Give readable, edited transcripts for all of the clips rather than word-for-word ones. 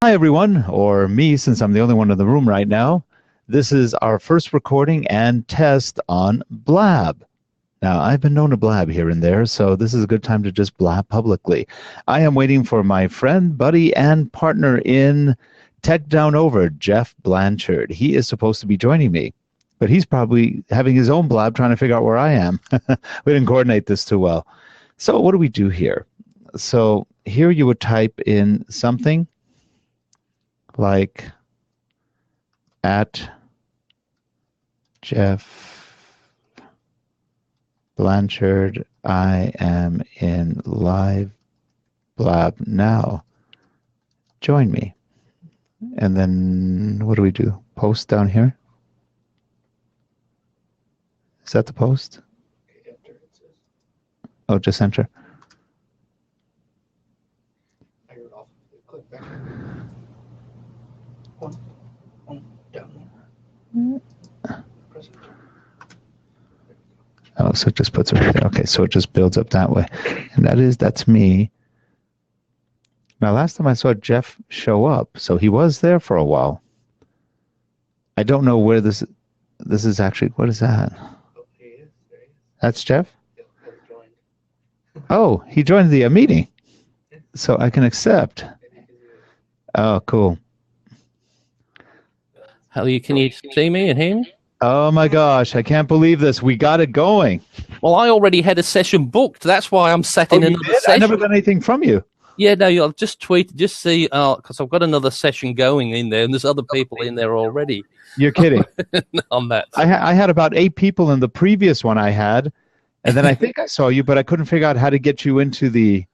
Hi, everyone, or me, since I'm the only one in the room right now. This is our first recording and test on Blab. Now, I've been known to blab here and there, so this is a good time to just blab publicly. I am waiting for my friend, buddy, and partner in Tech Down Over, Jeff Blanchard. He is supposed to be joining me, but he's probably having his own blab trying to figure out where I am. We didn't coordinate this too well. So what do we do here? So here you would type in something like at Jeff Blanchard, I am in live blab now. Join me. And then what do we do? Post down here? Is that the post? Oh, just enter. Oh, so it just puts it right there. Okay, so it just builds up that way. And that's me. Now, last time I saw Jeff show up, so he was there for a while. I don't know where this is actually. What is that? That's Jeff? Oh, he joined the meeting. So I can accept. Oh, cool. Can you see me and hear me? Oh my gosh, I can't believe this. We got it going. Well, I already had a session booked. That's why I'm sat in another session. I never got anything from you. Yeah, no, I'll just tweet, just see, because I've got another session going in there, and there's other people in there already. You're kidding. On that. I had about 8 people in the previous one I had, and then I think I saw you, but I couldn't figure out how to get you into the...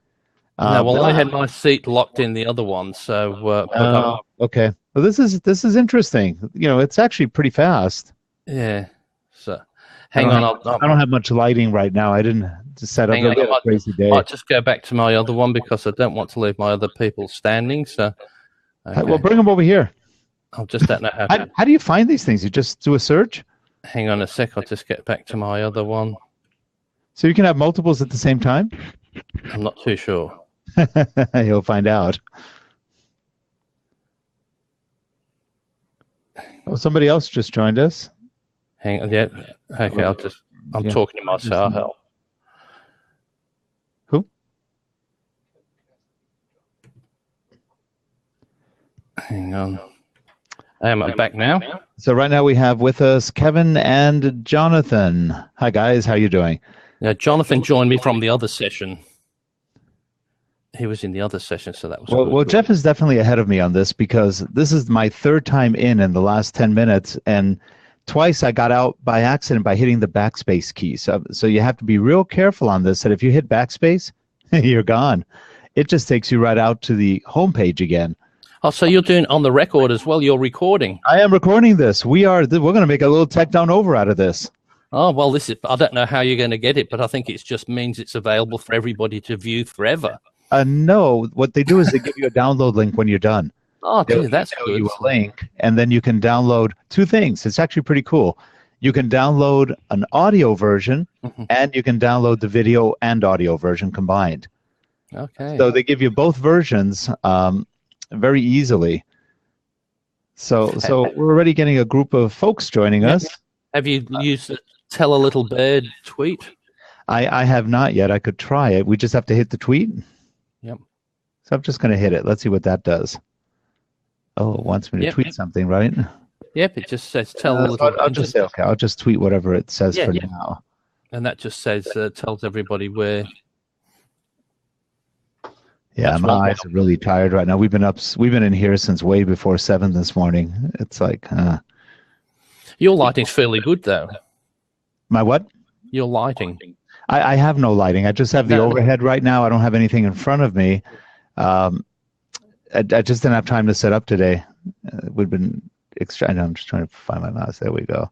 no, well, I had my seat locked in the other one, so... okay. Well, this is interesting. You know, it's actually pretty fast. Yeah. So, hang on. I don't have much lighting right now. I didn't set up a crazy day. I might just go back to my other one because I don't want to leave my other people standing. So, okay. Well, bring them over here. I just don't know how. How do you find these things? You just do a search? Hang on a sec. I'll just get back to my other one. So you can have multiples at the same time? I'm not too sure. You'll find out. Oh, somebody else just joined us. Hang on, yeah. Okay, I'm talking to myself. Who? Hang on. I'm back now. So right now we have with us Kevin and Jonathan. Hi guys, how you doing? Yeah, Jonathan joined me from the other session. He was in the other session, so that was well, Jeff is definitely ahead of me on this because this is my 3rd time in the last 10 minutes, and twice I got out by accident by hitting the backspace key. So you have to be real careful on this, that if you hit backspace, you're gone. It just takes you right out to the home page again. Oh, so you're doing on the record as well? You're recording? I am recording this. We're going to make a little Tech Down Over out of this. Oh, well, I don't know how you're going to get it, but I think it just means it's available for everybody to view forever. No, what they do is they give you a download link when you're done. Oh, dude, that's good. You a link, and then you can download 2 things. It's actually pretty cool. You can download an audio version, and you can download the video and audio version combined. Okay. So they give you both versions very easily. So we're already getting a group of folks joining us. Have you used the Tell a Little Bird tweet? I have not yet. I could try it. We just have to hit the tweet. Yep. So I'm just going to hit it. Let's see what that does. Oh, it wants me to tweet something, right? Yep, it just says tell a little. I'll just say, okay, I'll just tweet whatever it says for now. And that just says, tells everybody where. Yeah, my eyes are really tired right now. We've been in here since way before 7 this morning. It's like, Your lighting's fairly good, though. My what? Your lighting. I have no lighting. I just have the overhead right now. I don't have anything in front of me. I just didn't have time to set up today. We've been I'm just trying to find my mouse. There we go.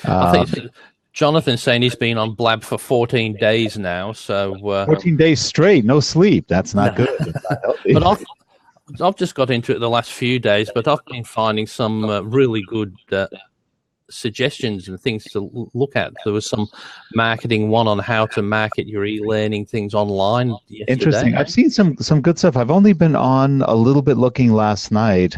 I think Jonathan's saying he's been on Blab for 14 days now. So 14 days straight, no sleep. That's not good. It's not healthy. But I've just got into it the last few days, but I've been finding some really good suggestions and things to look at. There was some marketing one on how to market your e-learning things online yesterday. Interesting. I've seen some good stuff. I've only been on a little bit looking last night.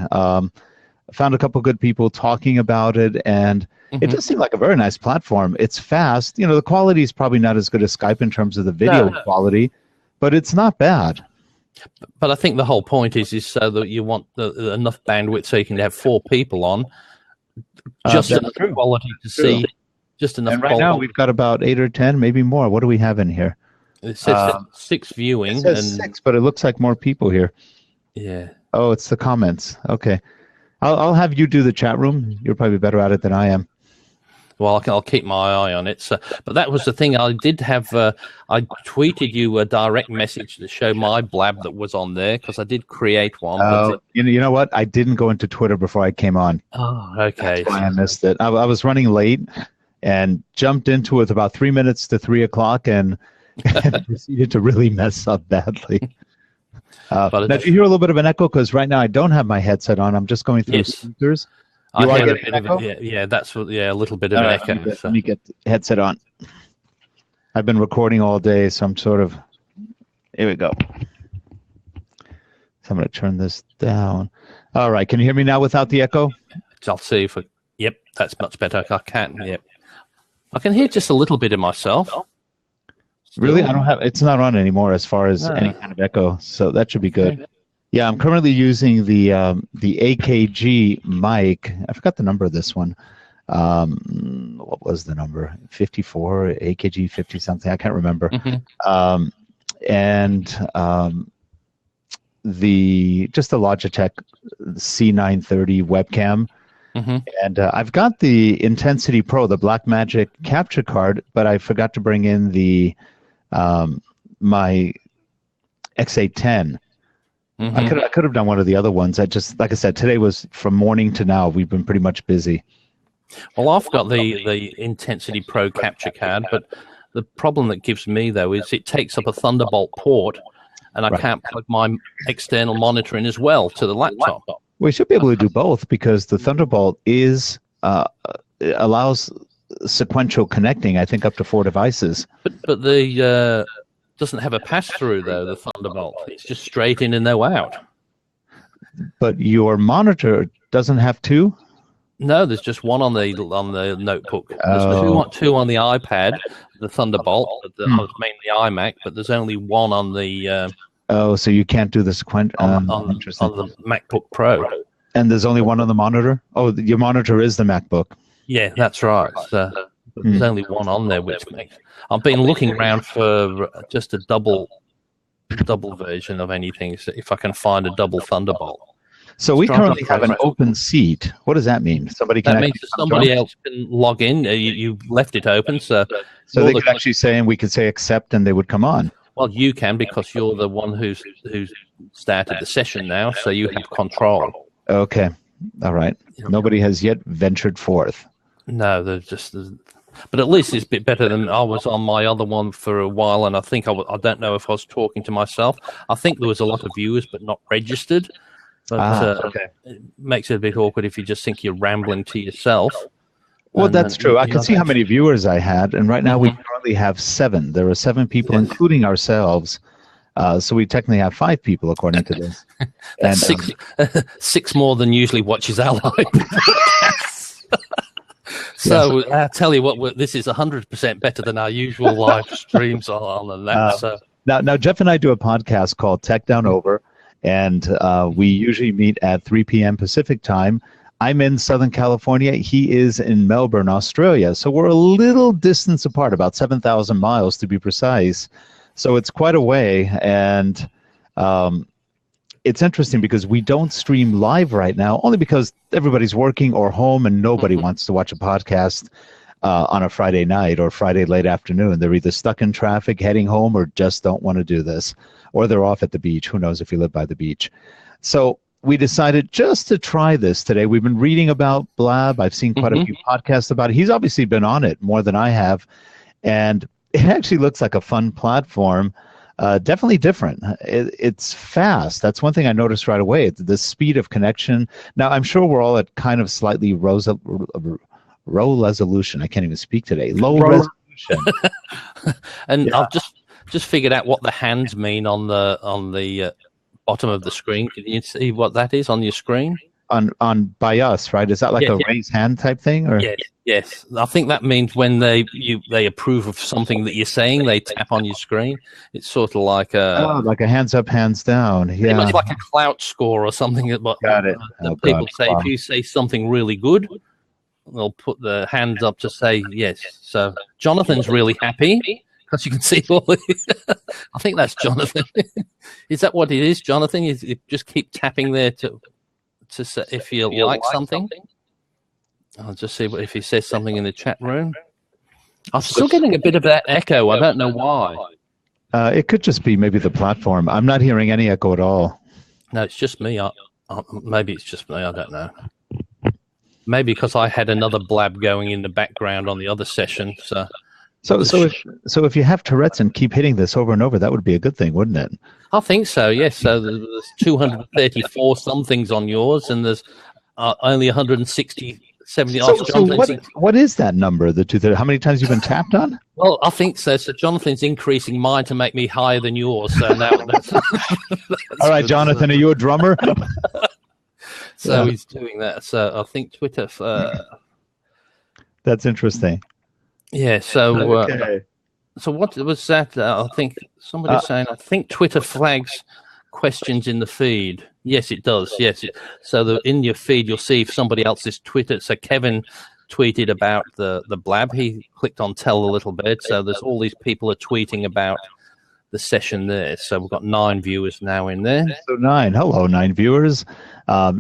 Found a couple good people talking about it, and it does seem like a very nice platform. It's fast. The quality is probably not as good as Skype in terms of the video quality, but it's not bad. But I think the whole point is so that you want enough bandwidth so you can have 4 people on, just enough quality to see, just enough. And right now we've got about 8 or 10, maybe more. What do we have in here? It says 6 viewing. It says 6, but it looks like more people here. Yeah. Oh, it's the comments. Okay. I'll have you do the chat room. You're probably better at it than I am. Well, I'll keep my eye on it. So, but that was the thing. I did have. I tweeted you a direct message to show my blab that was on there because I did create one. You know what? I didn't go into Twitter before I came on. Oh, okay. That's why I missed it. I was running late and jumped into it with about 3 minutes to 3 o'clock and proceeded to really mess up badly. Now, do you hear a little bit of an echo? Because right now I don't have my headset on. I'm just going through speakers. I hear a bit of it. Yeah, that's what. Yeah, a little bit of an echo. Let me get the headset on. I've been recording all day, so I'm sort of. Here we go. So I'm going to turn this down. All right, can you hear me now without the echo? I'll see if. Yep, that's much better. I can. Yep, I can hear just a little bit of myself. Really? I don't have. It's not on anymore as far as any kind of echo, so that should be good. Okay. Yeah, I'm currently using the AKG mic. I forgot the number of this one. What was the number? 54, AKG 50 something. I can't remember. Just the Logitech C930 webcam. And I've got the Intensity Pro, the Blackmagic capture card, but I forgot to bring in the my X810. I could have done one of the other ones. Like I said, today was from morning to now. We've been pretty much busy. Well, I've got the Intensity Pro capture card, but the problem that gives me though is it takes up a Thunderbolt port, and I can't plug my external monitor in as well to the laptop. We should be able to do both because the Thunderbolt allows sequential connecting. I think up to 4 devices. But the doesn't have a pass-through, though, the Thunderbolt. It's just straight in and no out. But your monitor doesn't have 2? No, there's just one on the notebook. There's two on the iPad, the Thunderbolt, mainly iMac, but there's only one on the... so you can't do the sequential... on the MacBook Pro. And there's only one on the monitor? Oh, your monitor is the MacBook. Yeah, that's right. There's only one on there, which makes... I've been looking around for just a double version of anything, so if I can find a double Thunderbolt. So we currently have an open seat. What does that mean? That means that somebody else can log in. You left it open, so they could actually say, and we could say accept, and they would come on. Well, you can because you're the one who's started the session now, so you have control. Okay, all right. Nobody has yet ventured forth. No, but at least it's a bit better than I was on my other one for a while, and I think I don't know if I was talking to myself. I think there was a lot of viewers, but not registered. But it makes it a bit awkward if you just think you're rambling to yourself. Well, that's true. I can see how many viewers I had, and right now we currently have 7. There are 7 people, including ourselves. So we technically have 5 people, according to this. That's and, 6 more than usually watches our live. So I tell you what, this is 100% better than our usual live streams on and that. Now, Jeff and I do a podcast called Tech Down Over, and we usually meet at 3 p.m. Pacific time. I'm in Southern California. He is in Melbourne, Australia. So we're a little distance apart, about 7,000 miles to be precise. So it's quite a way, and it's interesting because we don't stream live right now, only because everybody's working or home and nobody wants to watch a podcast on a Friday night or Friday late afternoon. They're either stuck in traffic heading home or just don't want to do this, or they're off at the beach. Who knows if you live by the beach. So we decided just to try this today. We've been reading about Blab. I've seen quite a few podcasts about it. He's obviously been on it more than I have, and it actually looks like a fun platform. Definitely different. It's fast. That's one thing I noticed right away. The speed of connection. Now, I'm sure we're all at kind of slightly Low resolution. I can't even speak today. Low resolution. And Yeah. I've just figured out what the hands mean on the bottom of the screen. Can you see what that is on your screen? On by us, right? Is that like a raise hand type thing, or? Yes. I think that means when they approve of something that you're saying, they tap on your screen. It's sort of like like a hands up, hands down. Yeah, pretty much like a clout score or something. Got it. That people say if you say something really good, they'll put the hands up to say yes. So Jonathan's really happy because you can see all the. I think that's Jonathan. Is that what it is, Jonathan? You just keep tapping there to say if you like something. I'll just see if he says something in the chat room. I'm still getting a bit of that echo. I don't know why. It could just be maybe the platform. I'm not hearing any echo at all. No, it's just me. Maybe it's just me. I don't know. Maybe because I had another blab going in the background on the other session. So if you have Tourette's and keep hitting this over and over, that would be a good thing, wouldn't it? I think so. Yes. So there's 234 somethings on yours, and there's only 160. 70 so what is that number? How many times you've been tapped on? Well, I think so. So Jonathan's increasing mine to make me higher than yours. So now that's all right, Jonathan, are you a drummer? So he's doing that. So I think Twitter. That's interesting. Yeah. So okay. So what was that? I think somebody's saying. I think Twitter flags questions in the feed. Yes, it does. Yes. So in your feed, you'll see if somebody else's Twitter. So Kevin tweeted about the Blab. He clicked on tell a little bit. So there's all these people are tweeting about the session there. So we've got 9 viewers now in there. So 9. Hello, 9 viewers.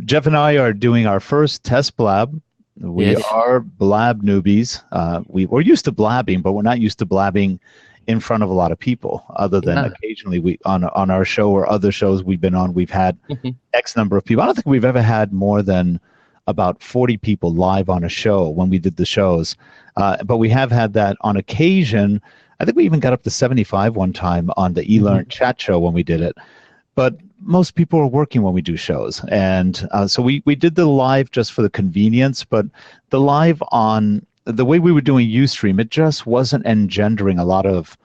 Jeff and I are doing our first test Blab. We are Blab newbies. We're used to blabbing, but we're not used to blabbing in front of a lot of people, other than occasionally we on our show or other shows we've been on, we've had X number of people. I don't think we've ever had more than about 40 people live on a show when we did the shows. But we have had that on occasion. I think we even got up to 75 one time on the eLearn chat show when we did it. But most people are working when we do shows. And so we did the live just for the convenience, but the live on the way we were doing Ustream, it just wasn't engendering a lot of,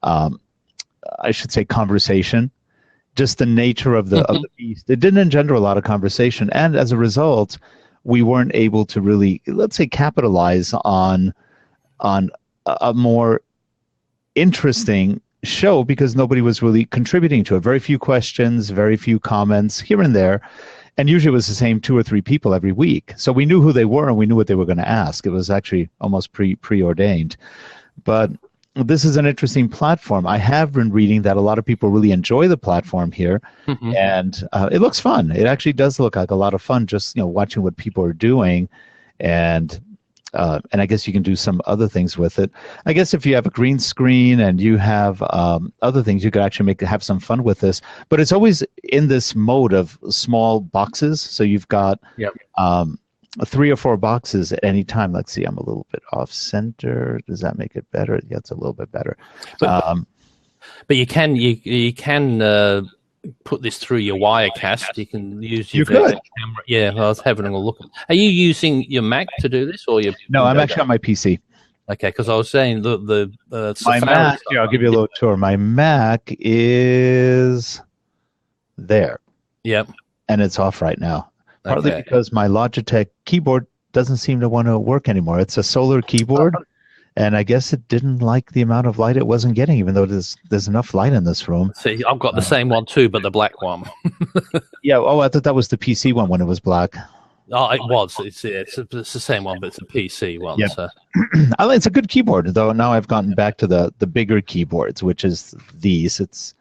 I should say, conversation. Just the nature of the beast. It didn't engender a lot of conversation. And as a result, we weren't able to really, let's say, capitalize on a more interesting show because nobody was really contributing to it. Very few questions, very few comments here and there. And usually it was the same 2 or 3 people every week. So we knew who they were and we knew what they were going to ask. It was actually almost preordained. But this is an interesting platform. I have been reading that a lot of people really enjoy the platform here. And it looks fun. It actually does look like a lot of fun just watching what people are doing. And I guess you can do some other things with it. I guess if you have a green screen and you have other things, you could actually have some fun with this. But it's always in this mode of small boxes. So you've got 3 or 4 boxes at any time. Let's see, I'm a little bit off center. Does that make it better? Yeah, it's a little bit better. But you can put this through your Wirecast. You can use your camera. Yeah, I was having a look. Are you using your Mac to do this, or your? No, I'm actually on my PC. Okay, because I was saying the my Mac. I'll give you a little tour. My Mac is there. Yep. And it's off right now, partly because my Logitech keyboard doesn't seem to want to work anymore. It's a solar keyboard. And I guess it didn't like the amount of light it wasn't getting, even though there's enough light in this room. See, I've got the same one too, but the black one. Yeah. Oh, I thought that was the PC one when it was black. Oh, it was. It's the same one, but it's a PC one. Yep. So. It's a good keyboard, though. Now I've gotten back to the bigger keyboards, which is these. It's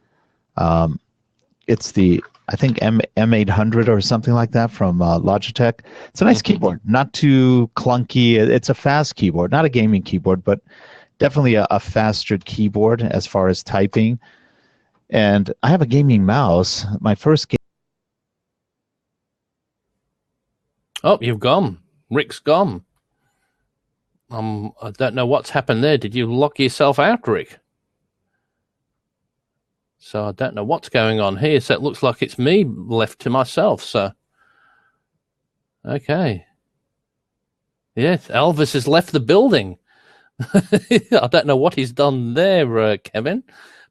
the I think M800 or something like that from Logitech. It's a nice keyboard, not too clunky. It's a fast keyboard, not a gaming keyboard, but definitely a faster keyboard as far as typing. And I have a gaming mouse. My first game. Oh, you've gone. Rick's gone. I don't know what's happened there. Did you lock yourself out, Rick? So I don't know what's going on here. So it looks like it's me left to myself. So, okay. Yes, Elvis has left the building. I don't know what he's done there, Kevin,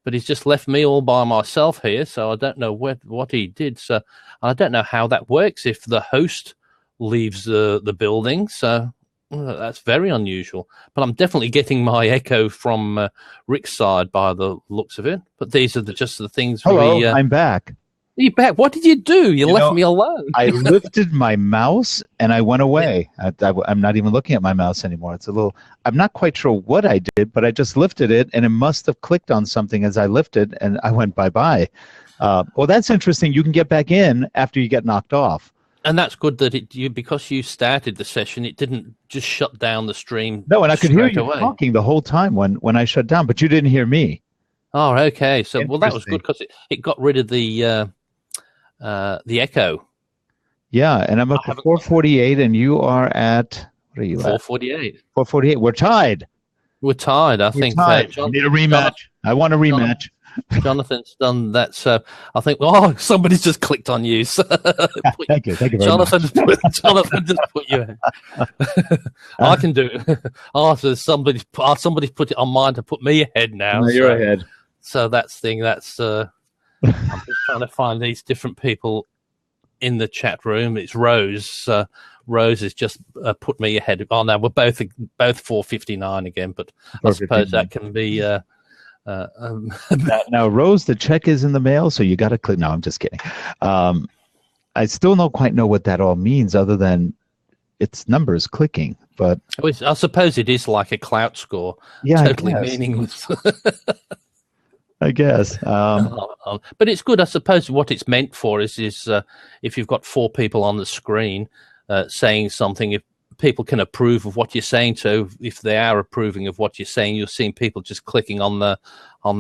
but he's just left me all by myself here. So I don't know what he did. So I don't know how that works if the host leaves the building. So that's very unusual. But I'm definitely getting my echo from Rick's side by the looks of it. But these are just the things. Hello, I'm back. You back? What did you do? You left me alone. I lifted my mouse and I went away. I'm not even looking at my mouse anymore. I'm not quite sure what I did, but I just lifted it and it must have clicked on something as I lifted and I went bye-bye. Well, that's interesting. You can get back in after you get knocked off. And that's good that because you started the session, it didn't just shut down the stream. No, and I could hear you talking the whole time when I shut down, but you didn't hear me. Oh, okay. So, well, that was good because it got rid of the echo. Yeah, and I'm up to 448, and you are at, what are you 448. 448. We're tied. We're tied. I think. Need a rematch. I want a rematch. Jonathan's done that, so I think. Somebody's just clicked on you. So Thank you very Jonathan, much. Jonathan just put you in. I can do it. So somebody's put it on mine to put me ahead now. No, you're ahead. So that's thing. That's. I'm just trying to find these different people in the chat room. It's Rose. Rose has just put me ahead. Oh no, we're both 459 again, but I suppose that can be. Now, Rose, the check is in the mail, so you got to click. No, I'm just kidding. I still don't quite know what that all means, other than it's numbers clicking. But I suppose it is like a clout score. Yeah, totally meaningless. I guess. But it's good. I suppose what it's meant for is if you've got four people on the screen saying something, if people can approve of what you're saying, so if they are approving of what you're saying, you're seeing people just clicking on the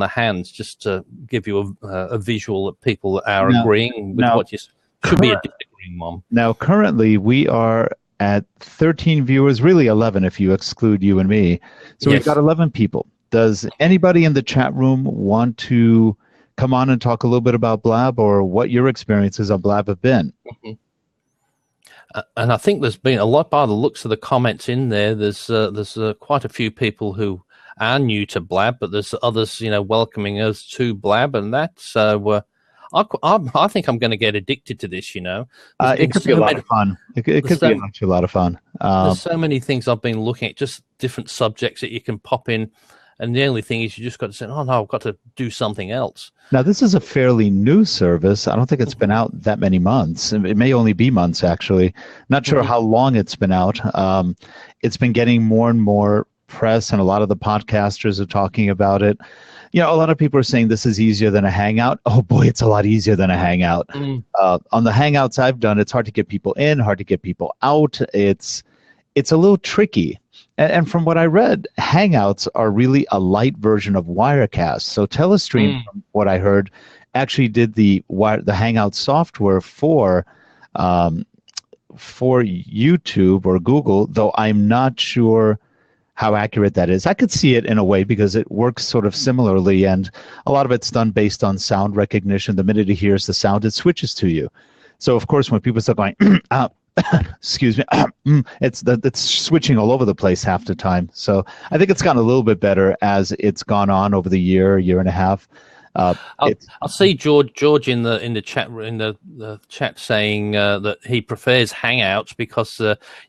hands just to give you a visual that people are agreeing with what you should be a disagreeing one. Now, currently, we are at 13 viewers, really 11 if you exclude you and me. So We've got 11 people. Does anybody in the chat room want to come on and talk a little bit about Blab or what your experiences on Blab have been? Mm-hmm. And I think there's been a lot, by the looks of the comments in there. There's quite a few people who are new to Blab, but there's others, welcoming us to Blab and that. So I think I'm going to get addicted to this. It could be a lot of fun. It could be actually a lot of fun. There's so many things I've been looking at, just different subjects that you can pop in. And the only thing is you just got to say, oh, no, I've got to do something else. Now, this is a fairly new service. I don't think it's been out that many months. It may only be months, actually. Not sure how long it's been out. It's been getting more and more press, and a lot of the podcasters are talking about it. A lot of people are saying this is easier than a Hangout. Oh, boy, it's a lot easier than a Hangout. On the Hangouts I've done, it's hard to get people in, hard to get people out. It's a little tricky. And from what I read, Hangouts are really a light version of Wirecast. So Telestream, from what I heard, actually did the Hangout software for YouTube or Google, though I'm not sure how accurate that is. I could see it in a way because it works sort of similarly, and a lot of it's done based on sound recognition. The minute it hears the sound, it switches to you. So, of course, when people start going, excuse me, it's switching all over the place half the time. So I think it's gotten a little bit better as it's gone on over the year and a half. I'll see George in the chat saying that he prefers Hangouts because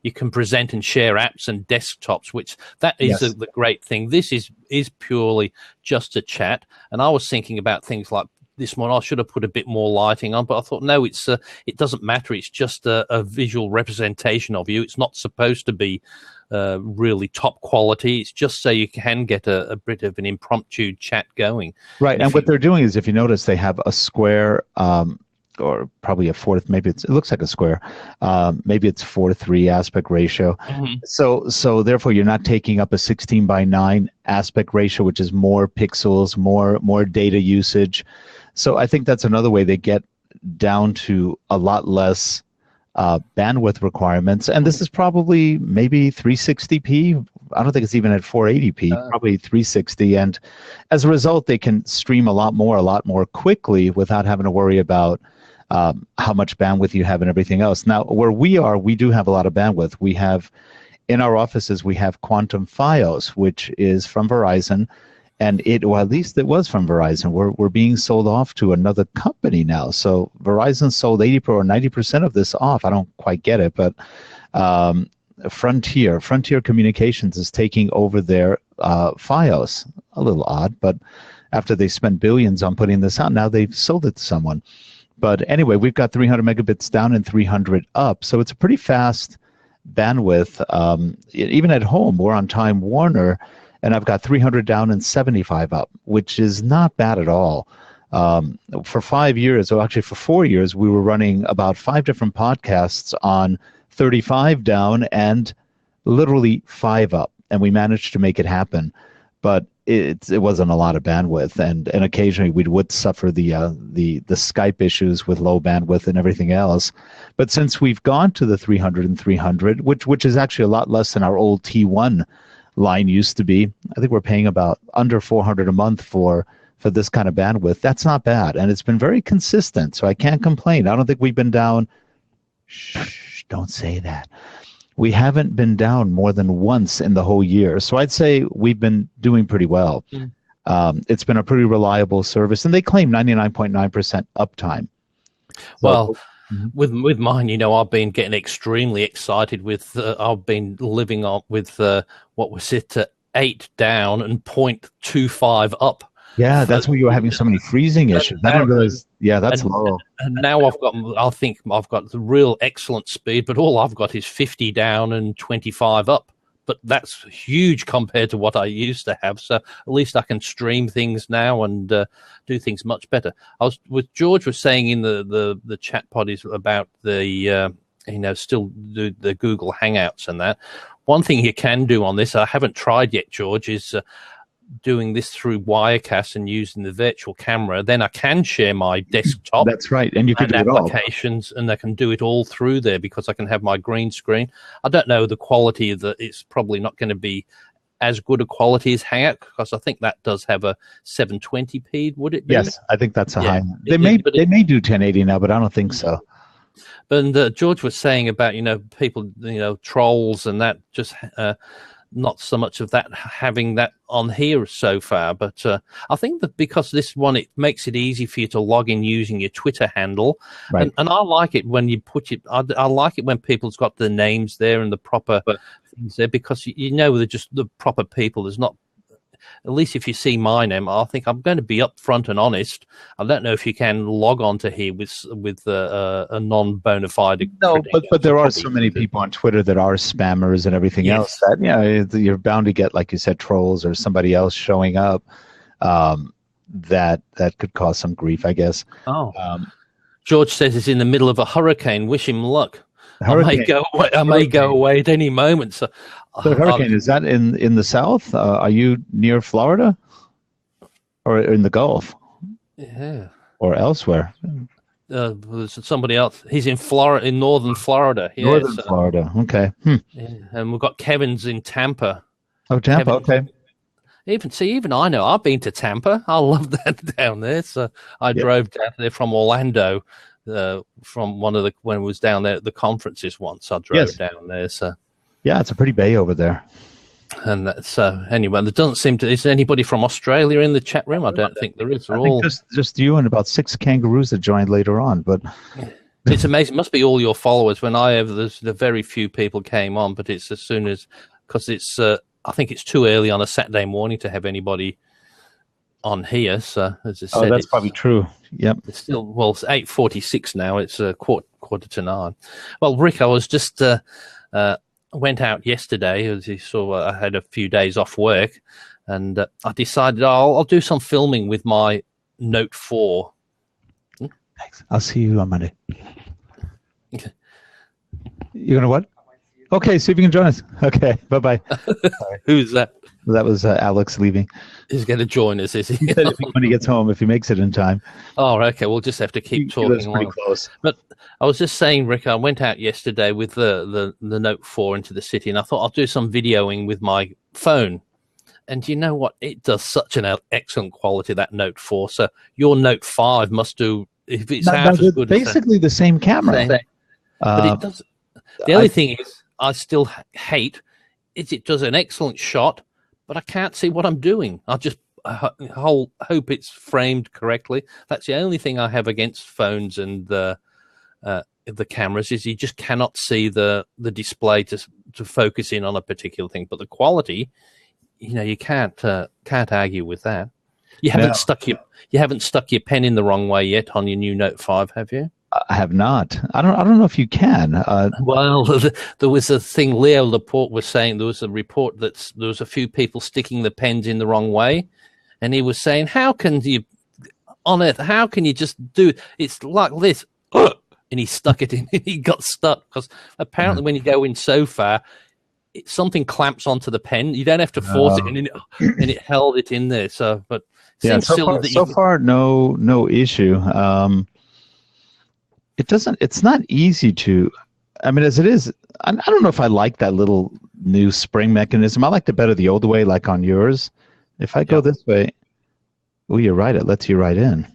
you can present and share apps and desktops, which that is the great thing. This is purely just a chat, and I was thinking about things like this morning. I should have put a bit more lighting on, but I thought, no, it doesn't matter. It's just a visual representation of you. It's not supposed to be really top quality. It's just so you can get a bit of an impromptu chat going. Right, and what they're doing is, if you notice, they have a square or probably a fourth, maybe it looks like a square. Maybe it's 4:3 aspect ratio. So therefore, you're not taking up a 16:9 aspect ratio, which is more pixels, more data usage. So I think that's another way they get down to a lot less bandwidth requirements. And this is probably maybe 360p. I don't think it's even at 480p, probably 360. And as a result, they can stream a lot more quickly without having to worry about how much bandwidth you have and everything else. Now, where we are, we do have a lot of bandwidth. We have in our offices, we have Quantum Fios, which is from Verizon. And well, at least it was from Verizon. We're being sold off to another company now. So Verizon sold 80% or 90% of this off. I don't quite get it, but Frontier Communications is taking over their Fios. A little odd, but after they spent billions on putting this out, now they've sold it to someone. But anyway, we've got 300 megabits down and 300 up. So it's a pretty fast bandwidth. Even at home, we're on Time Warner, and I've got 300 down and 75 up, which is not bad at all. For 5 years, or actually for 4 years, we were running about 5 different podcasts on 35 down and literally 5 up, and we managed to make it happen. But it wasn't a lot of bandwidth, and occasionally we would suffer the Skype issues with low bandwidth and everything else. But since we've gone to the 300 and 300, which is actually a lot less than our old T1 line used to be, I think we're paying about under $400 a month for this kind of bandwidth. That's not bad, and it's been very consistent, so I can't complain. I don't think we've been down. Shh, don't say that. We haven't been down more than once in the whole year. So I'd say we've been doing pretty well. It's been a pretty reliable service, and they claim 99.9% uptime. Well, with mine, I've been getting extremely excited with, I've been living on with, what was it, 8 down and 0.25 up. Yeah, that's why you were having so many freezing issues. I didn't realize. Yeah, that's low. And now I think I've got the real excellent speed, but all I've got is 50 down and 25 up. But that's huge compared to what I used to have. So at least I can stream things now and do things much better. George was saying in the chat pod is about the still the Google Hangouts and that. One thing you can do on this, I haven't tried yet, George, is doing this through Wirecast and using the virtual camera. Then I can share my desktop. That's right, and you can do it all. Applications, and I can do it all through there because I can have my green screen. I don't know the quality of it's probably not going to be as good a quality as Hangout because I think that does have a 720p. Would it be? Yes, I think that's a high. They may do 1080 now, but I don't think so. But George was saying about people trolls and that just. Not so much of that having that on here so far, but I think that because this one, it makes it easy for you to log in using your Twitter handle. Right. And I like it when you put it, I like it when people's got the names there and the proper things there because they're just the proper people. There's not, at least if you see my name, I think I'm going to be upfront and honest. I don't know if you can log on to here with a non-bona fide. No, but there are so many people on Twitter that are spammers and everything else that you're bound to get, like you said, trolls or somebody else showing up that could cause some grief, I guess. George says he's in the middle of a hurricane. Wish him luck. I may go away at any moment. So hurricane, is that in the south? Are you near Florida or in the Gulf? Yeah. Or elsewhere? There's somebody else. He's in Florida, in northern Florida. Yeah, northern Florida. Okay. Yeah, and we've got Kevin's in Tampa. Oh, Tampa. Kevin's, okay. Even I know. I've been to Tampa. I love that down there. So I drove down there from Orlando. From when it was down there at the conferences once, I drove down there. So yeah, it's a pretty bay over there. And that's anyway. There doesn't seem to. Is there anybody from Australia in the chat room? I don't think there is. I think just you and about 6 kangaroos that joined later on. But it's amazing. It must be all your followers. When there's the very few people came on, but it's as soon as because it's. I think it's too early on a Saturday morning to have anybody on here. So as I said, that's probably true. Yep. It's still it's 8:46 now. It's quarter to 9. Well, Rick, I was just went out yesterday. As you saw, I had a few days off work, and I decided I'll do some filming with my Note 4. Thanks. I'll see you on Monday. Okay. You're gonna what? Okay, see if you can join us. Okay, bye-bye. Who's that? That was Alex leaving. He's going to join us, is he? He said when he gets home, if he makes it in time. Oh, okay. We'll just have to keep talking. That's pretty close. But I was just saying, Rick, I went out yesterday with the Note 4 into the city, and I thought I'll do some videoing with my phone. And you know what? It does such an excellent quality, that Note 4. So your Note 5 must do, if it's half as good basically the same camera. But it does. The only thing is, I still hate it does an excellent shot, but I can't see what I'm doing. I just hope it's framed correctly. That's the only thing I have against phones and the cameras, is you just cannot see the display to focus in on a particular thing. But the quality, you can't argue with that. You haven't stuck your pen in the wrong way yet on your new Note 5, have you? I have not. I don't know if you can. Well, there was a thing. Leo Laporte was saying there was a report that there was a few people sticking the pens in the wrong way, and he was saying, "How can you, on earth? How can you just do? It's like this." And he stuck it in. He got stuck because apparently when you go in so far, something clamps onto the pen. You don't have to force it, and it held it in there. So, but yeah, so far, no issue. It's not easy to, I mean, as it is, I don't know if I like that little new spring mechanism. I liked it better the old way, like on yours. If I go this way, you're right. It lets you right in.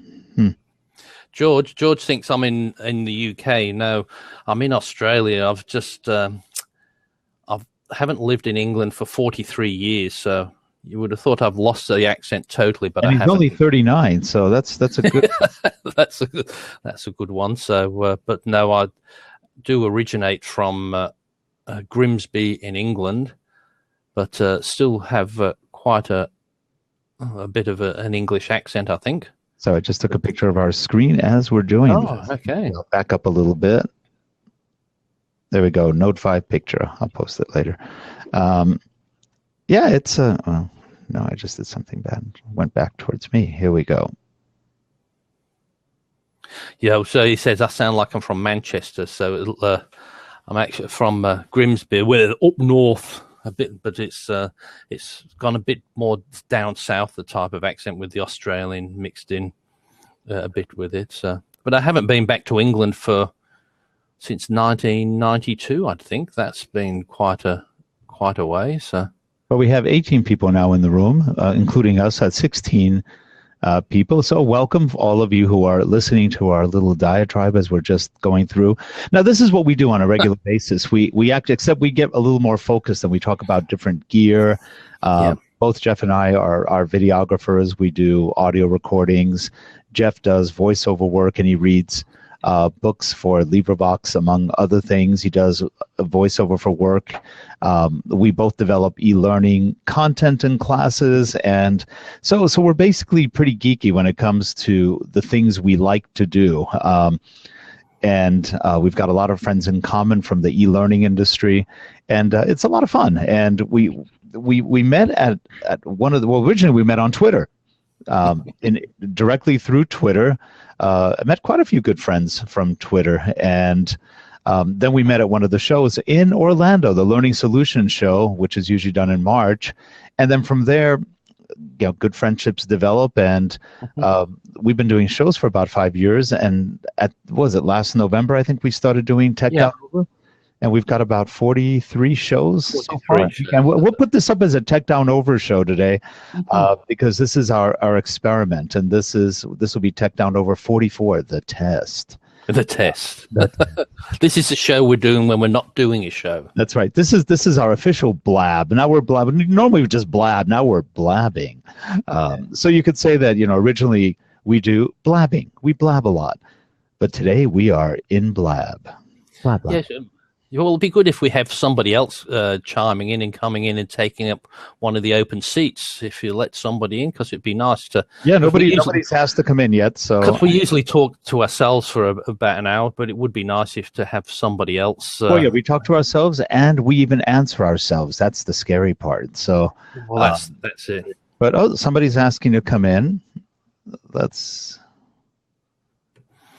George thinks I'm in the UK. No, I'm in Australia. I've just, haven't lived in England for 43 years. So you would have thought I've lost the accent totally, but and I he's haven't. Only 39, so that's a good. that's a good one. So, but no, I do originate from Grimsby in England, but still have quite a bit of an English accent, I think. So I just took a picture of our screen as we're doing. Oh, okay. I'll back up a little bit. There we go. Note 5 picture. I'll post it later. Yeah, it's well, no, I just did something bad. Went back towards me. Here we go. Yeah, so he says I sound like I'm from Manchester. So I'm actually from Grimsby. We're up north a bit, but it's gone a bit more down south. The type of accent with the Australian mixed in a bit with it. So, but I haven't been back to England since 1992. I think that's been quite a way. So. Well, we have 18 people now in the room, including us at 16 people. So welcome all of you who are listening to our little diatribe as we're just going through. Now, this is what we do on a regular basis. We act, except we get a little more focused and we talk about different gear. Both Jeff and I are videographers. We do audio recordings. Jeff does voiceover work and he reads books for LibriVox, among other things. He does a voiceover for work. We both develop e-learning content in classes, and so we're basically pretty geeky when it comes to the things we like to do. And we've got a lot of friends in common from the e-learning industry, and it's a lot of fun. And we met at one of the, well, originally we met on Twitter, directly through Twitter. I met quite a few good friends from Twitter, and then we met at one of the shows in Orlando, the Learning Solutions show, which is usually done in March. And then from there, good friendships develop, and we've been doing shows for about 5 years. And last November, I think we started doing Tech Down Over, and we've got about 43 shows so far. And we'll put this up as a Tech Down Over show today, because this is our experiment, and this will be Tech Down Over 44, the test. The test. This is the show we're doing when we're not doing a show. That's right. This is our official blab. Now we're blabbing. Normally we just blab. Now we're blabbing. So you could say that, originally we do blabbing. We blab a lot. But today we are in blab. Blab, blab. Yes. Well, it'd be good if we have somebody else chiming in and coming in and taking up one of the open seats. If you let somebody in, because it'd be nice to. Yeah, nobody's asked to come in yet. So because we usually talk to ourselves for about an hour, but it would be nice if to have somebody else. We talk to ourselves and we even answer ourselves. That's the scary part. So. Well, that's it. But somebody's asking to come in. Let's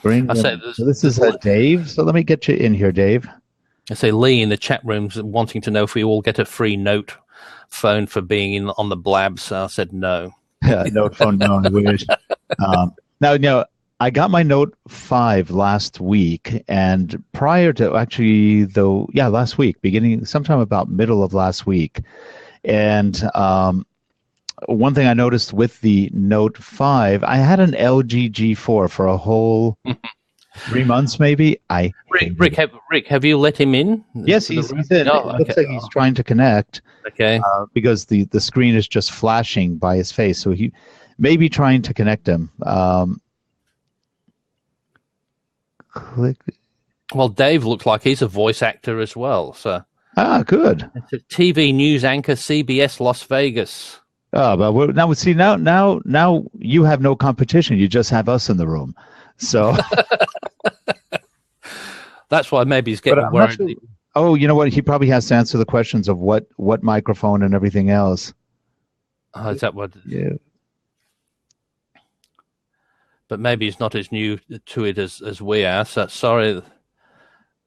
bring. This is Dave. So let me get you in here, Dave. I say Lee in the chat rooms wanting to know if we all get a free Note phone for being on the Blab. So I said no. Yeah, Note phone, no, I wish. Now, I got my Note 5 last week, and prior to last week, beginning sometime about middle of last week. And one thing I noticed with the Note 5, I had an LG G4 for a whole 3 months maybe. I hate it. Rick, have you let him in? Yes, he's in. Oh, It looks like he's trying to connect. Okay. Because the screen is just flashing by his face, so he may be trying to connect him. Click. Well, Dave looks like he's a voice actor as well. So Good. it's a TV news anchor, CBS Las Vegas. Oh, but now see now you have no competition. You just have us in the room. So that's why maybe he's getting worried. Sure. Oh, you know what? He probably has to answer the questions of what microphone and everything else. Oh, is that what? Yeah. But maybe he's not as new to it as we are. So sorry,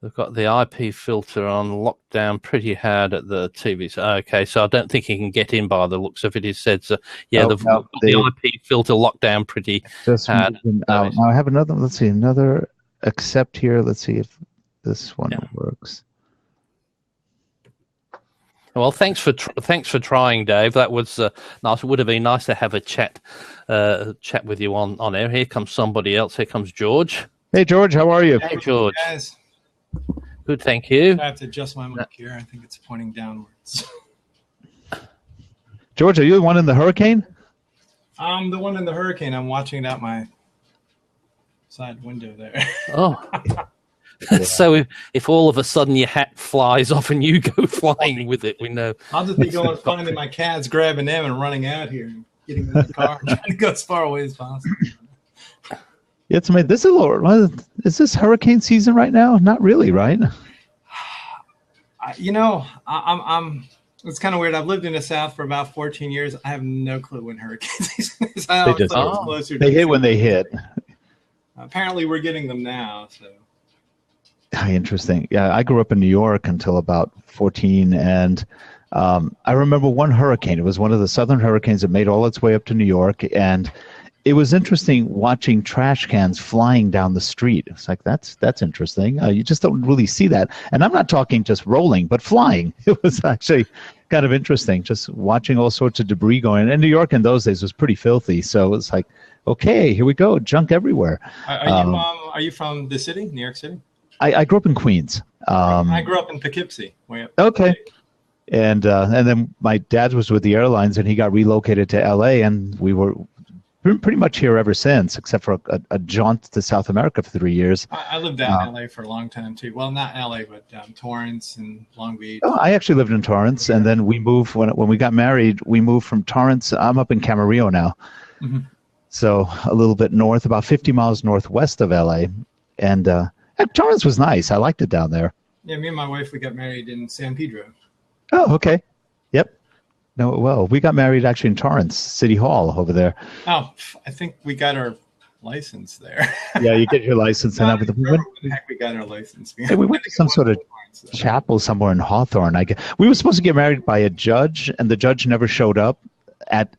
they've got the IP filter on locked down pretty hard at the TV. So, okay, so I don't think he can get in by the looks of it. He said, so, yeah, the IP filter locked down pretty hard. Now I have another. Let's see, another accept here. Let's see if this one works. Well, thanks for trying, Dave. That was nice. It would have been nice to have a chat with you on air. Here comes somebody else. Here comes George. Hey, George, how are you? Hey, George. Guys. Good, thank you. I have to adjust my mic here. I think it's pointing downwards. George, are you the one in the hurricane? I'm the one in the hurricane. I'm watching it out my side window there. Oh. So if all of a sudden your hat flies off and you go flying with it, we know. I'll just be going finding my cats, grabbing them and running out here and getting in the car, trying to go as far away as possible. It's made this is this hurricane season right now? Not really, right? I'm it's kind of weird. I've lived in the South for about 14 years. I have no clue when hurricane season is. They hit when they hit. Apparently, we're getting them now. So. Interesting. Yeah, I grew up in New York until about 14, and I remember one hurricane. It was one of the southern hurricanes that made all its way up to New York, and it was interesting watching trash cans flying down the street. It's like, that's interesting. You just don't really see that. And I'm not talking just rolling, but flying. It was actually kind of interesting, just watching all sorts of debris going. And New York in those days was pretty filthy, so it was like, okay, here we go, junk everywhere. Are you from the city, New York City? I grew up in Queens. I grew up in Poughkeepsie. Okay. And then my dad was with the airlines, and he got relocated to L.A., and we were pretty much here ever since, except for a jaunt to South America for 3 years. I lived out in L.A. for a long time, too. Well, not L.A., but Torrance and Long Beach. Oh, I actually lived in Torrance, and then we moved, when we got married, we moved from Torrance. I'm up in Camarillo now. Mm-hmm. So a little bit north, about 50 miles northwest of L.A., and Torrance was nice. I liked it down there. Yeah, me and my wife, we got married in San Pedro. Oh, okay. Yep. No, well, we got married actually in Torrance City Hall over there. Oh, I think we got our license there. Yeah, you get your license. And when the heck we got our license. We went to some sort of chapel somewhere in Hawthorne. We were supposed to get married by a judge, and the judge never showed up at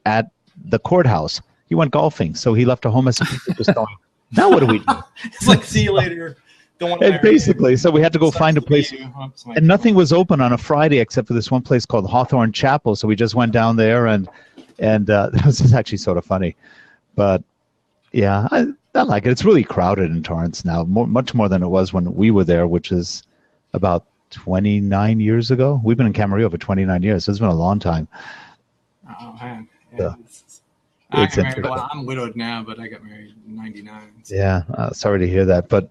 the courthouse. He went golfing, so he left a home as a just going, now what do we do? It's like, see you later. And basically, so we had to go find a place, and nothing was open on a Friday except for this one place called Hawthorne Chapel. So we just went down there, and this is actually sort of funny, but yeah, I like it. It's really crowded in Torrance now, much more than it was when we were there, which is about 29 years ago. We've been in Camarillo for 29 years. So it's been a long time. Oh man, yeah. Well, I'm widowed now, but I got married in 99. So. Yeah, sorry to hear that. But,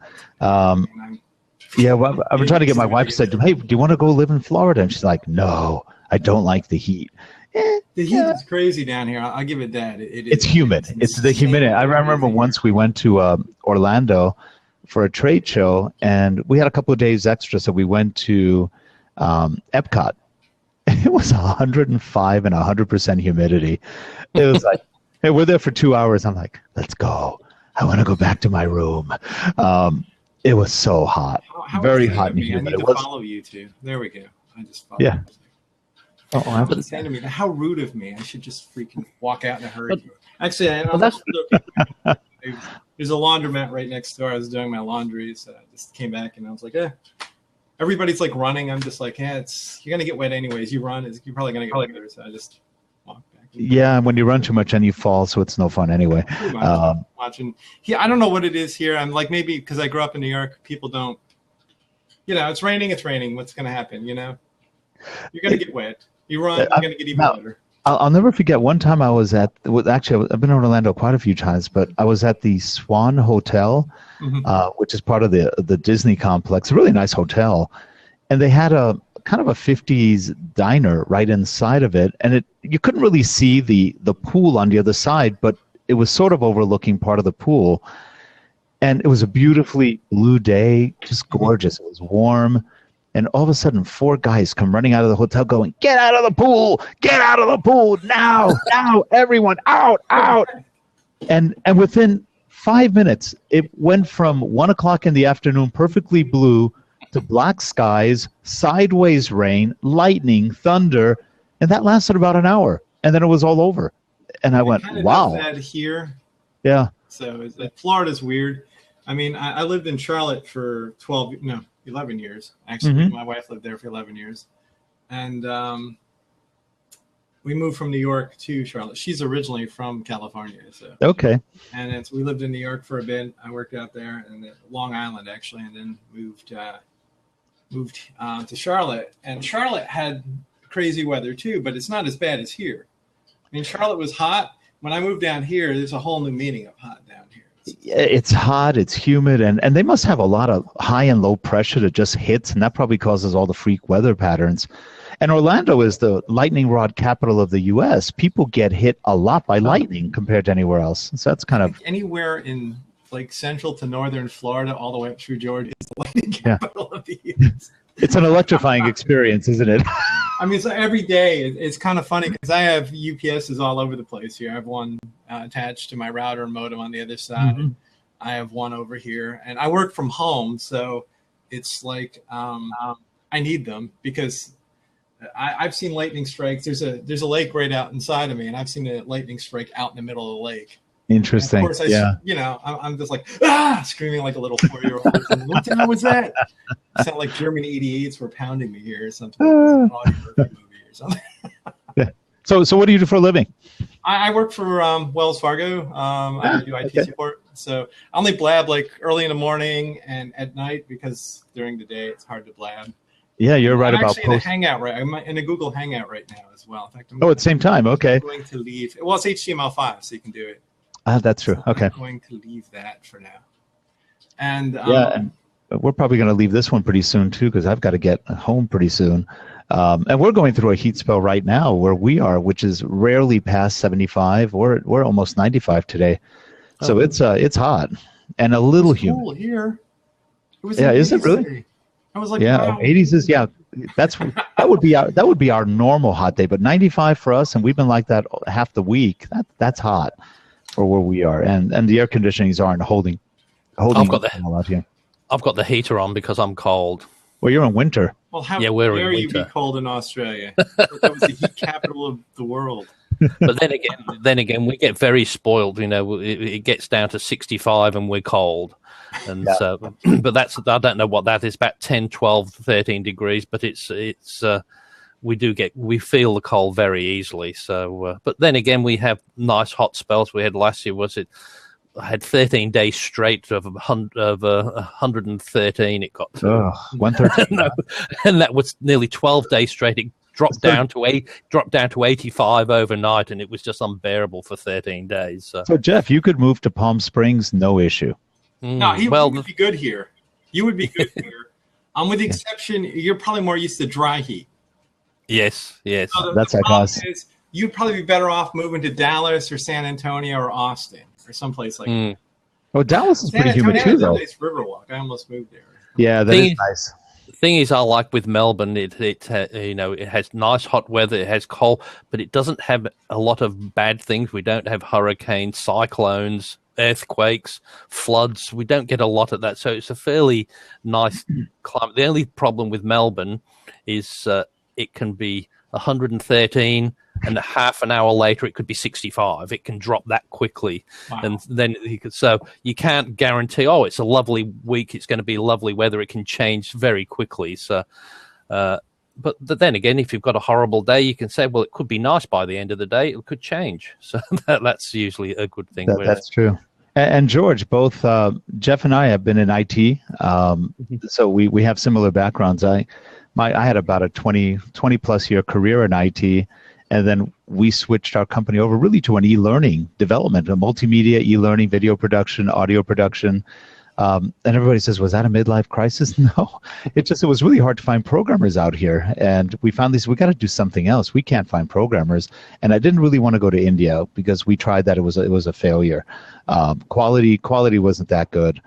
yeah, well, I've been trying to get my wife to say, hey, do you want to go live in Florida? And she's like, no, I don't like the heat. The heat is crazy down here. I'll give it that. It's humid. It's the humidity. I remember once we went to Orlando for a trade show, and we had a couple of days extra, so we went to Epcot. It was 105 and 100% humidity. It was like, hey, we're there for 2 hours. I'm like, let's go. I want to go back to my room. It was so hot, very hot and humid. I need to follow you too. There we go. I just followed. Yeah. Oh, saying to me, how rude of me! I should just freaking walk out in a hurry. Actually, there's a laundromat right next door. I was doing my laundry, so I just came back and I was like, everybody's like running. I'm just like, you're gonna get wet anyways. You run, you're probably gonna get wet. So I just walked back. Yeah, and when you run too much and you fall, so it's no fun anyway. Too much watching. I don't know what it is here. I'm like, maybe because I grew up in New York, people don't. It's raining. It's raining. What's going to happen? You're going to get wet. You run, you're going to get even wetter. I'll never forget one time I was at. Actually, I've been in Orlando quite a few times, but I was at the Swan Hotel, which is part of the Disney complex. A really nice hotel, and they had a kind of a 50s diner right inside of it, and you couldn't really see the pool on the other side, but it was sort of overlooking part of the pool, and it was a beautifully blue day, just gorgeous. It was warm, and all of a sudden 4 guys come running out of the hotel going, "Get out of the pool, get out of the pool now, everyone out." And within 5 minutes it went from 1 o'clock in the afternoon perfectly blue to black skies, sideways rain, lightning, thunder, and that lasted about an hour, and then it was all over. And I went, "Wow!" That here, yeah. So Florida's weird. I mean, I lived in Charlotte for 11 years. Actually, my wife lived there for 11 years, and we moved from New York to Charlotte. She's originally from California, so Okay. And we lived in New York for a bit. I worked out there, and Long Island actually, and then moved to Charlotte. And Charlotte had crazy weather too, but it's not as bad as here. I mean, Charlotte was hot. When I moved down here, there's a whole new meaning of hot down here. It's hot, it's humid, and they must have a lot of high and low pressure that just hits, and that probably causes all the freak weather patterns. And Orlando is the lightning rod capital of the U.S. People get hit a lot by lightning compared to anywhere else. So that's kind of... Anywhere in like central to northern Florida, all the way up through Georgia, is the lightning capital of the U.S. It's an electrifying experience, isn't it? I mean, so every day it's kind of funny because I have UPSs all over the place here. I have one attached to my router and modem on the other side. Mm-hmm. I have one over here, and I work from home, so it's like I need them because I've seen lightning strikes. There's a lake right out inside of me, and I've seen a lightning strike out in the middle of the lake. Interesting. And of course, I'm just like screaming like a little 4-year-old. What the hell was that? It sounded like German 88s were pounding me here or something. Like movie or something. Yeah. So what do you do for a living? I work for Wells Fargo. I do IT support. So I only blab like early in the morning and at night because during the day it's hard to blab. Yeah, you're right about actually in a Hangout I'm in a Google Hangout right now as well. In fact, at the same time. Okay. I'm going to leave. Well, it's HTML5, so you can do it. That's true. Okay. I'm going to leave that for now. And and we're probably going to leave this one pretty soon too, because I've got to get home pretty soon. And we're going through a heat spell right now where we are, which is rarely past 75. We're almost 95 today, so it's hot and a little humid. Cool here. It was is it really? Today. I was like, wow. 80s is that would be our normal hot day, but 95 for us, and we've been like that half the week. That's hot for where we are, and the air conditionings aren't holding. I've got the heater on because I'm cold. Well, you're in winter. Well, how dare you be cold in Australia? That was the heat capital of the world. But then again, we get very spoiled. It gets down to 65 and we're cold. And so, but I don't know what that is, about 10, 12, 13 degrees, but we feel the cold very easily. So, but then again, we have nice hot spells. We had last year, I had 13 days straight of 113. It got to 113, and that was nearly 12 days straight. It dropped down to 85 overnight, and it was just unbearable for 13 days. So Jeff, you could move to Palm Springs, no issue. No, he would be good here. You would be good here. With the exception, you're probably more used to dry heat. Yes. So that's our cause. You'd probably be better off moving to Dallas or San Antonio or Austin or someplace like that. Well, Dallas is pretty humid too, though. Nice Riverwalk. I almost moved there. Yeah, that is nice. The thing is, I like with Melbourne, it has nice hot weather, it has cold, but it doesn't have a lot of bad things. We don't have hurricanes, cyclones, earthquakes, floods. We don't get a lot of that, so it's a fairly nice climate. The only problem with Melbourne is it can be 113, and half an hour later it could be 65. It can drop that quickly. Wow. And then so you can't guarantee, it's a lovely week, it's going to be lovely weather. It can change very quickly. So but then again, if you've got a horrible day, you can say, well, it could be nice by the end of the day. It could change. So that's usually a good thing. That's true. And George, both Jeff and I have been in IT, so we have similar backgrounds. I had about a 20 plus year career in IT, and then we switched our company over really to an e-learning development, a multimedia e-learning, video production, audio production. And everybody says, was that a midlife crisis? No, it was really hard to find programmers out here. And we found we got to do something else. We can't find programmers. And I didn't really want to go to India because we tried that. It was a failure. Quality wasn't that good.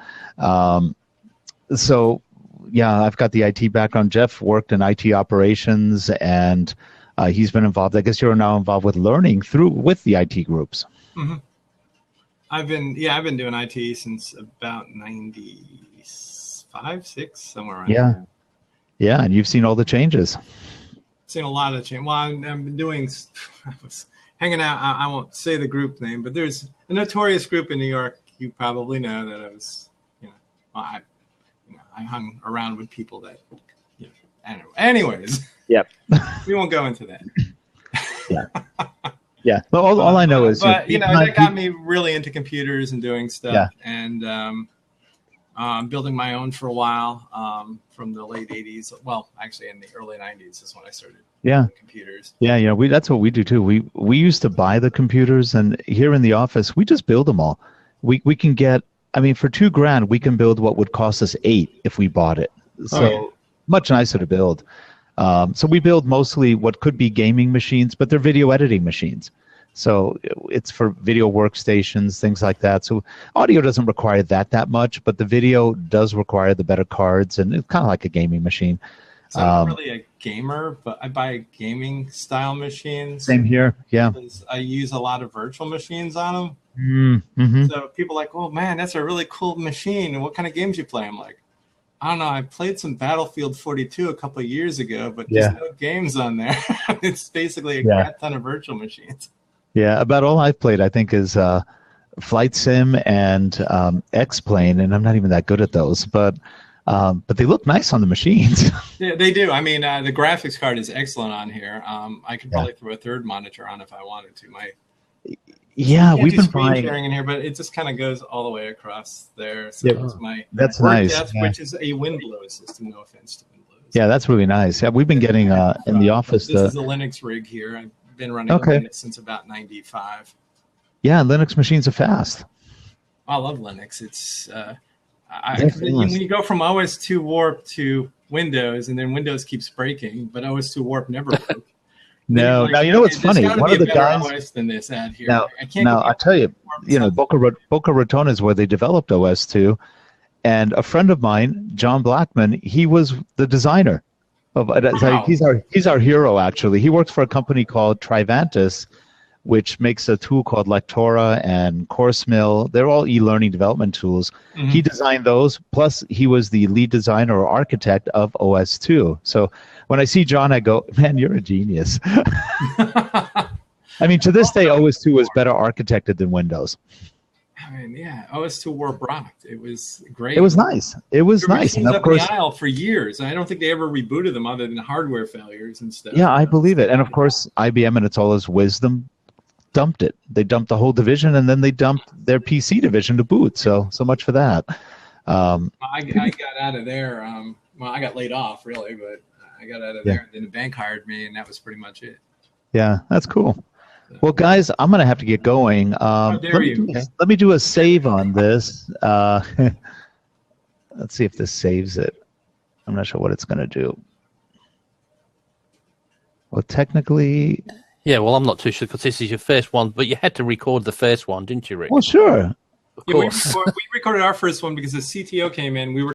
So yeah, I've got the IT background. Jeff worked in IT operations, and he's been involved. I guess you're now involved with learning with the IT groups. Mm-hmm. I've been doing IT since about 95, 6, somewhere around there. Yeah, and you've seen all the changes. Seen a lot of change. Well, I'm doing. I was hanging out. I won't say the group name, but there's a notorious group in New York. You probably know that I was. I hung around with people that. Anyways. Yep. We won't go into that. Yeah. Yeah. But all I know is. But that got me really into computers and doing stuff, and building my own for a while. From the late 80s. Well, actually, in the early 90s is when I started. Computers. Yeah. That's what we do too. We used to buy the computers, and here in the office, we just build them all. We can get. I mean, for $2,000, we can build what would cost us $8,000 if we bought it. So much nicer to build. So we build mostly what could be gaming machines, but they're video editing machines. So it's for video workstations, things like that. So audio doesn't require that much, but the video does require the better cards, and it's kind of like a gaming machine. So I'm not really a gamer, but I buy gaming style machines. Same here, yeah. I use a lot of virtual machines on them. Mm-hmm. So people are like, oh man, that's a really cool machine. And what kind of games you play? I'm like, I don't know. I played some Battlefield 42 a couple of years ago, but there's no games on there. It's basically a crap ton of virtual machines. Yeah, about all I've played, I think, is Flight Sim and X-Plane, and I'm not even that good at those, but they look nice on the machines. Yeah, they do. I mean, the graphics card is excellent on here. I could probably throw a third monitor on if I wanted to. We've been buying sharing in here, but it just kind of goes all the way across there. So it's my that's nice. Desk, which is a Windblower system. No offense to Windblowers. Yeah, that's really nice. Yeah, we've been getting in the office. This is a Linux rig here. I've been running Linux since about 95. Yeah, Linux machines are fast. I love Linux. It's when you go from OS2 Warp to Windows, and then Windows keeps breaking, but OS2 Warp never broke. No, now you know what's funny. One of the guys than this ad here. Now I tell you, Boca Raton is where they developed OS2, and a friend of mine, John Blackman, he was the designer of. He's our hero. Actually, he works for a company called Trivantis, which makes a tool called Lectora and CourseMill. They're all e-learning development tools. Mm-hmm. He designed those. Plus, he was the lead designer or architect of OS2. So when I see John, I go, man, you're a genius. I mean, to this day, OS2 is better architected than Windows. I mean, OS2 Warp rocked. It was great. It was nice. It was nice. And of course, the aisle for years. I don't think they ever rebooted them other than hardware failures and stuff. Yeah, I believe it. And of course, IBM and its all its wisdom dumped it. They dumped the whole division, and then they dumped their PC division to boot. So much for that. I got out of there. I got laid off, really, but I got out of there. And then the bank hired me, and that was pretty much it. Yeah, that's cool. Well, guys, I'm going to have to get going. Let me do a save on this. Let's see if this saves it. I'm not sure what it's going to do. Well, technically... Yeah, well, I'm not too sure because this is your first one, but you had to record the first one, didn't you, Rick? Well, sure. Of course. We recorded our first one because the CTO came in. We were